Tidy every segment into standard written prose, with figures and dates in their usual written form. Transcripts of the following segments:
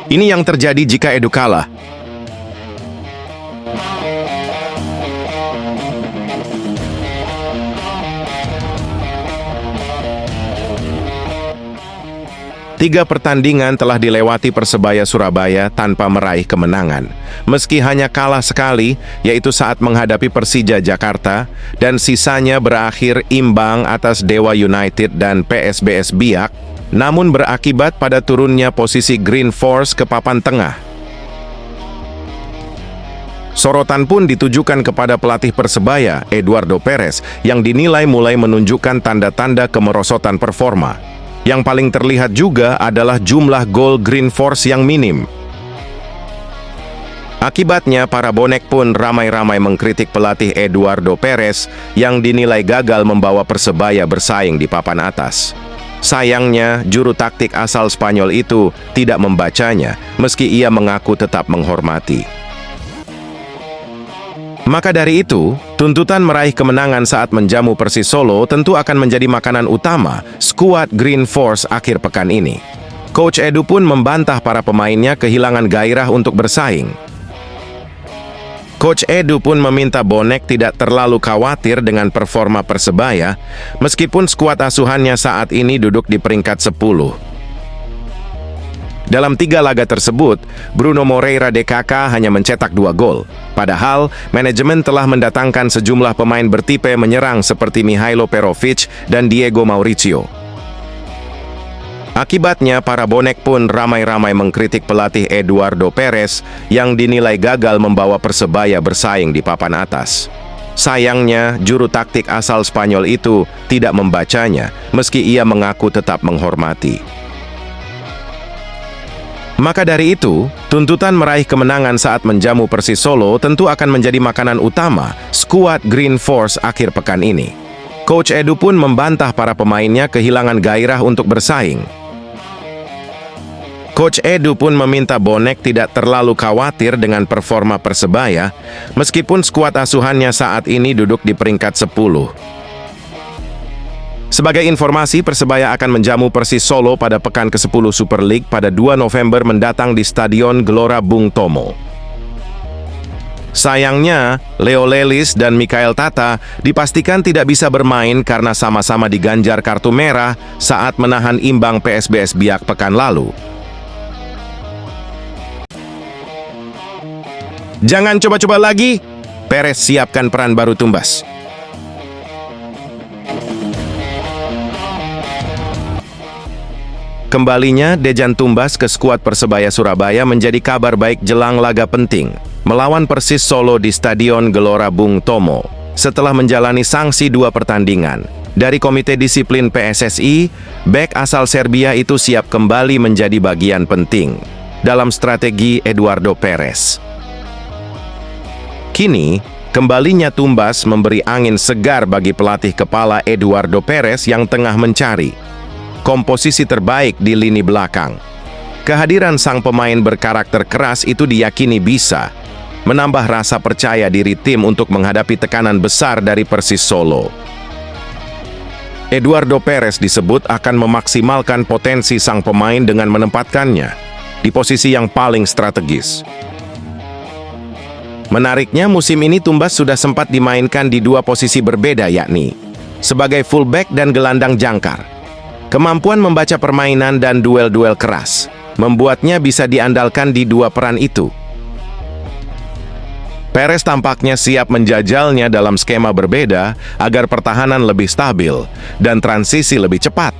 Ini yang terjadi jika Edu kalah. Tiga pertandingan telah dilewati Persebaya Surabaya tanpa meraih kemenangan. Meski hanya kalah sekali, yaitu saat menghadapi Persija Jakarta, dan sisanya berakhir imbang atas Dewa United dan PSBS Biak, namun berakibat pada turunnya posisi Green Force ke papan tengah. Sorotan pun ditujukan kepada pelatih Persebaya, Eduardo Perez, yang dinilai mulai menunjukkan tanda-tanda kemerosotan performa. Yang paling terlihat juga adalah jumlah gol Green Force yang minim. Akibatnya, para bonek pun ramai-ramai mengkritik pelatih Eduardo Perez yang dinilai gagal membawa Persebaya bersaing di papan atas. Sayangnya, juru taktik asal Spanyol itu tidak membacanya, meski ia mengaku tetap menghormati. Maka dari itu, tuntutan meraih kemenangan saat menjamu Persis Solo tentu akan menjadi makanan utama skuad Green Force akhir pekan ini. Coach Edu pun membantah para pemainnya kehilangan gairah untuk bersaing. Coach Edu pun meminta bonek tidak terlalu khawatir dengan performa Persebaya, meskipun skuad asuhannya saat ini duduk di peringkat 10. Dalam 3 laga tersebut, Bruno Moreira DKK hanya mencetak 2 gol. Padahal, manajemen telah mendatangkan sejumlah pemain bertipe menyerang seperti Mihailo Perovic dan Diego Mauricio. Akibatnya, para bonek pun ramai-ramai mengkritik pelatih Eduardo Perez yang dinilai gagal membawa Persebaya bersaing di papan atas. Sayangnya, juru taktik asal Spanyol itu tidak membacanya, meski ia mengaku tetap menghormati. Maka dari itu, tuntutan meraih kemenangan saat menjamu Persis Solo tentu akan menjadi makanan utama skuad Green Force akhir pekan ini. Coach Edu pun membantah para pemainnya kehilangan gairah untuk bersaing. Coach Edu pun meminta bonek tidak terlalu khawatir dengan performa Persebaya, meskipun skuad asuhannya saat ini duduk di peringkat 10. Sebagai informasi, Persebaya akan menjamu Persis Solo pada pekan ke-10 Super League pada 2 November mendatang di Stadion Gelora Bung Tomo. Sayangnya, Leo Lelis dan Mikael Tata dipastikan tidak bisa bermain karena sama-sama diganjar kartu merah saat menahan imbang PSBS Biak pekan lalu. Jangan coba-coba lagi, Perez siapkan peran baru Tumbas. Kembalinya Dejan Tumbas ke skuad Persebaya Surabaya menjadi kabar baik jelang laga penting melawan Persis Solo di Stadion Gelora Bung Tomo. Setelah menjalani sanksi 2 pertandingan dari Komite Disiplin PSSI, bek asal Serbia itu siap kembali menjadi bagian penting dalam strategi Eduardo Perez. Kini, kembalinya Tumbas memberi angin segar bagi pelatih kepala Eduardo Perez yang tengah mencari komposisi terbaik di lini belakang. Kehadiran sang pemain berkarakter keras itu diyakini bisa menambah rasa percaya diri tim untuk menghadapi tekanan besar dari Persis Solo. Eduardo Perez disebut akan memaksimalkan potensi sang pemain dengan menempatkannya di posisi yang paling strategis. Menariknya, musim ini Tumbas sudah sempat dimainkan di 2 posisi berbeda, yakni sebagai fullback dan gelandang jangkar. Kemampuan membaca permainan dan duel-duel keras membuatnya bisa diandalkan di 2 peran itu. Perez tampaknya siap menjajalnya dalam skema berbeda agar pertahanan lebih stabil dan transisi lebih cepat.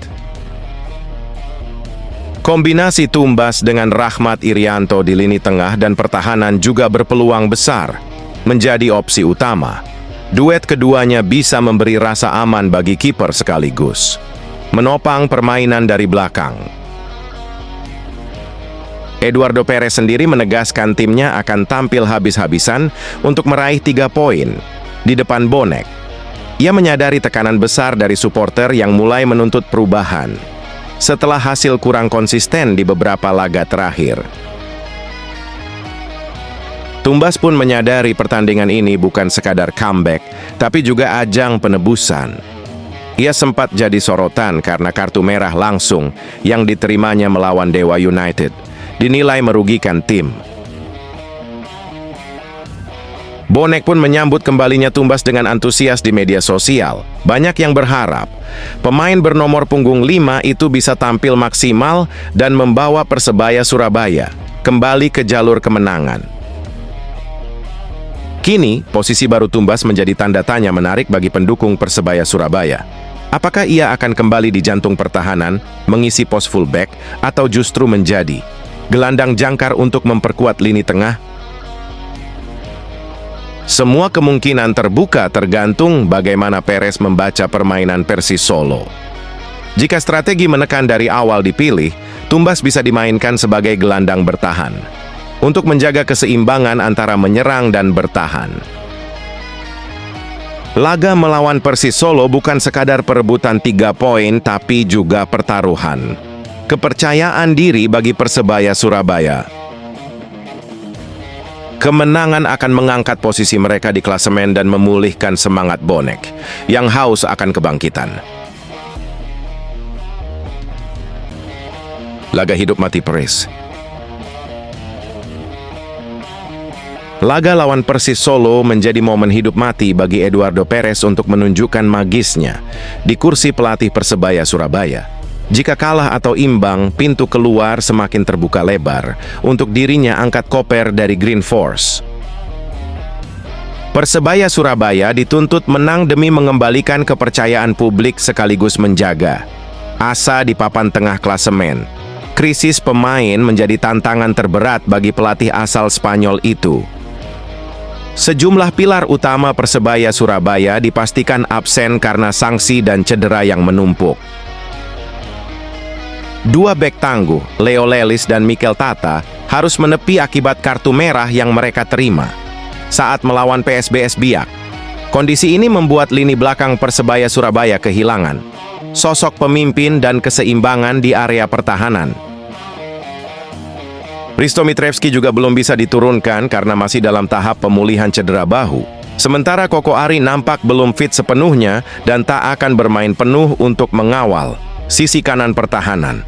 Kombinasi Tumbas dengan Rahmat Irianto di lini tengah dan pertahanan juga berpeluang besar menjadi opsi utama. Duet keduanya bisa memberi rasa aman bagi kiper sekaligus menopang permainan dari belakang. Eduardo Perez sendiri menegaskan timnya akan tampil habis-habisan untuk meraih 3 poin di depan bonek. Ia menyadari tekanan besar dari supporter yang mulai menuntut perubahan setelah hasil kurang konsisten di beberapa laga terakhir. Tumbas pun menyadari pertandingan ini bukan sekadar comeback, tapi juga ajang penebusan. Ia sempat jadi sorotan karena kartu merah langsung yang diterimanya melawan Dewa United, dinilai merugikan tim. Bonek pun menyambut kembalinya Tumbas dengan antusias di media sosial. Banyak yang berharap pemain bernomor punggung 5 itu bisa tampil maksimal dan membawa Persebaya Surabaya kembali ke jalur kemenangan. Kini, posisi baru Tumbas menjadi tanda tanya menarik bagi pendukung Persebaya Surabaya. Apakah ia akan kembali di jantung pertahanan, mengisi pos fullback, atau justru menjadi gelandang jangkar untuk memperkuat lini tengah? Semua kemungkinan terbuka tergantung bagaimana Perez membaca permainan Persis Solo. Jika strategi menekan dari awal dipilih, Tumbas bisa dimainkan sebagai gelandang bertahan untuk menjaga keseimbangan antara menyerang dan bertahan. Laga melawan Persis Solo bukan sekadar perebutan 3 poin, tapi juga pertaruhan kepercayaan diri bagi Persebaya Surabaya. Kemenangan akan mengangkat posisi mereka di klasemen dan memulihkan semangat bonek yang haus akan kebangkitan. Laga hidup mati Perez. Laga lawan Persis Solo menjadi momen hidup mati bagi Eduardo Perez untuk menunjukkan magisnya di kursi pelatih Persebaya Surabaya. Jika kalah atau imbang, pintu keluar semakin terbuka lebar untuk dirinya angkat koper dari Green Force. Persebaya Surabaya dituntut menang demi mengembalikan kepercayaan publik sekaligus menjaga asa di papan tengah klasemen. Krisis pemain menjadi tantangan terberat bagi pelatih asal Spanyol itu. Sejumlah pilar utama Persebaya Surabaya dipastikan absen karena sanksi dan cedera yang menumpuk. 2 bek tangguh, Leo Lelis dan Mikel Tata, harus menepi akibat kartu merah yang mereka terima saat melawan PSBS Biak. Kondisi ini membuat lini belakang Persebaya Surabaya kehilangan sosok pemimpin dan keseimbangan di area pertahanan. Risto Mitrevski juga belum bisa diturunkan karena masih dalam tahap pemulihan cedera bahu. Sementara Koko Ari nampak belum fit sepenuhnya dan tak akan bermain penuh untuk mengawal sisi kanan pertahanan.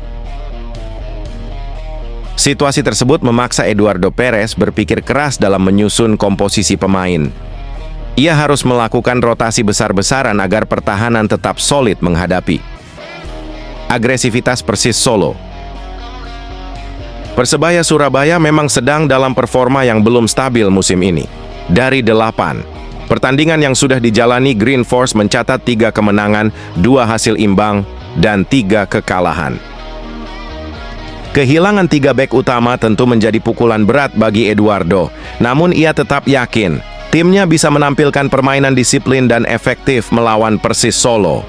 Situasi tersebut memaksa Eduardo Perez berpikir keras dalam menyusun komposisi pemain. Ia harus melakukan rotasi besar-besaran agar pertahanan tetap solid menghadapi agresivitas Persis Solo. Persebaya Surabaya memang sedang dalam performa yang belum stabil musim ini. Dari 8 pertandingan yang sudah dijalani, Green Force mencatat 3 kemenangan, 2 hasil imbang, dan 3 kekalahan. Kehilangan 3 bek utama tentu menjadi pukulan berat bagi Eduardo, namun ia tetap yakin timnya bisa menampilkan permainan disiplin dan efektif melawan Persis Solo.